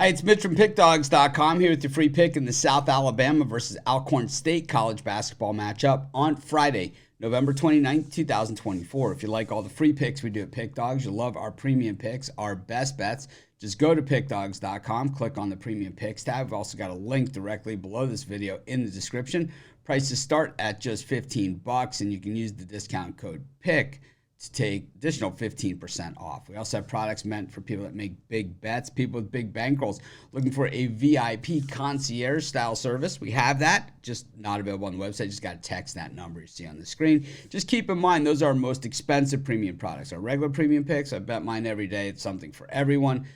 Hi, it's Mitch from Pickdawgz.com here with your free pick in the South Alabama versus Alcorn State college basketball matchup on Friday, November 29th, 2024. If you like all the free picks we do at Pickdawgz, you'll love our premium picks, our best bets. Just go to Pickdawgz.com, click on the premium picks tab. We've also got a link directly below this video in the description. Prices start at just $15, and you can use the discount code PICK to take additional 15% off. We also have products meant for people that make big bets, people with big bankrolls looking for a VIP concierge style service. We have that, just not available on the website. Just got to text that number you see on the screen. Just keep in mind, those are our most expensive premium products. Our regular premium picks, I bet mine every day. It's something for everyone.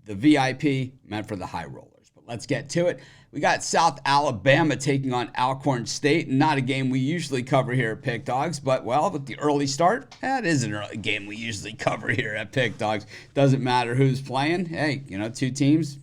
The VIP, meant for the high rollers. But let's get to it. We got South Alabama taking on Alcorn State. Not a game we usually cover here at Pick Dawgz, but, well, with the early start, that is an early game we usually cover here at Pick Dawgz. Doesn't matter who's playing. Hey, two teams,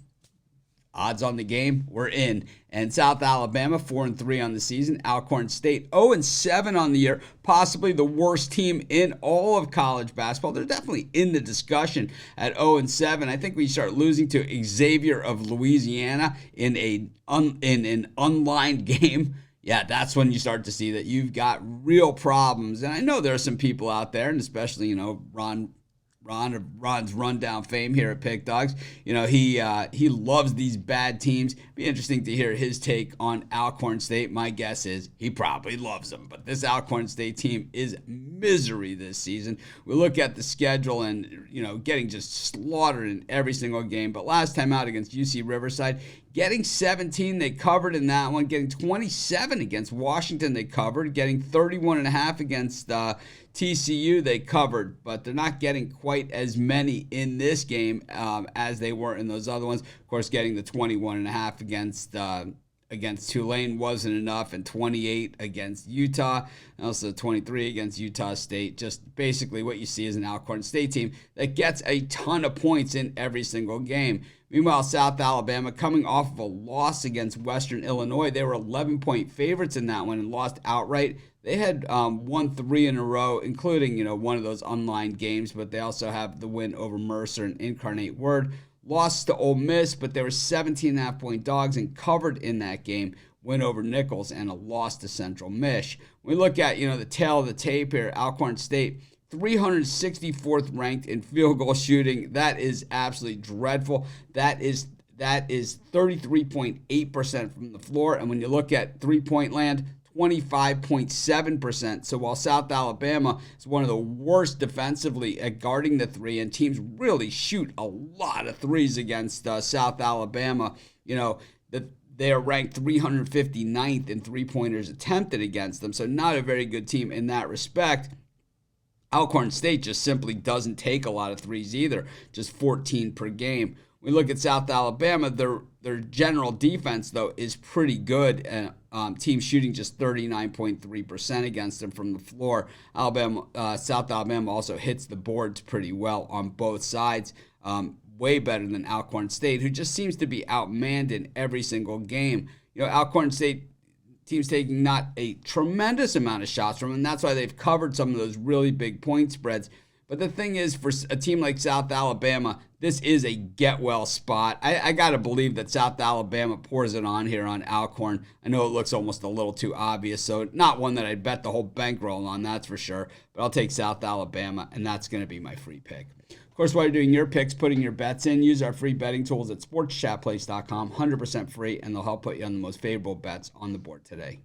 odds on the game, we're in. And South Alabama, 4-3 on the season. Alcorn State, 0-7 on the year. Possibly the worst team in all of college basketball. They're definitely in the discussion at 0-7. I think we start losing to Xavier of Louisiana in an unlined game. Yeah, that's when you start to see that you've got real problems. And I know there are some people out there, and especially, Ron's rundown fame here at Pick Dawgz. He loves these bad teams. Be interesting to hear his take on Alcorn State. My guess is he probably loves them. But this Alcorn State team is misery this season. We look at the schedule and, getting just slaughtered in every single game. But last time out against UC Riverside, getting 17, they covered in that one. Getting 27 against Washington, they covered. Getting 31.5 against TCU, they covered. But they're not getting quite as many in this game as they were in those other ones. Of course, getting the 21.5 against Tulane wasn't enough, and 28 against Utah, and also 23 against Utah State. Just basically what you see is an Alcorn State team that gets a ton of points in every single game. Meanwhile, South Alabama, coming off of a loss against Western Illinois, they were 11-point favorites in that one and lost outright. They had won 3 in a row, including one of those unlined games, but they also have the win over Mercer and Incarnate Word. Lost to Ole Miss, but they were 17.5-point dogs and covered in that game. Win over Nichols and a loss to Central Mich. When we look at the tail of the tape here, Alcorn State, 364th ranked in field goal shooting. That is absolutely dreadful. That is 33.8% from the floor. And when you look at three-point land, 25.7%. So while South Alabama is one of the worst defensively at guarding the three, and teams really shoot a lot of threes against South Alabama, they are ranked 359th in three-pointers attempted against them. So not a very good team in that respect. Alcorn State just simply doesn't take a lot of threes either, just 14 per game. We look at South Alabama, their general defense, though, is pretty good. Team shooting just 39.3% against them from the floor. South Alabama also hits the boards pretty well on both sides. Way better than Alcorn State, who just seems to be outmanned in every single game. Alcorn State team's taking not a tremendous amount of shots from them, and that's why they've covered some of those really big point spreads. But the thing is, for a team like South Alabama, this is a get-well spot. I got to believe that South Alabama pours it on here on Alcorn. I know it looks almost a little too obvious, so not one that I'd bet the whole bankroll on, that's for sure. But I'll take South Alabama, and that's going to be my free pick. Of course, while you're doing your picks, putting your bets in, use our free betting tools at sportschatplace.com, 100% free, and they'll help put you on the most favorable bets on the board today.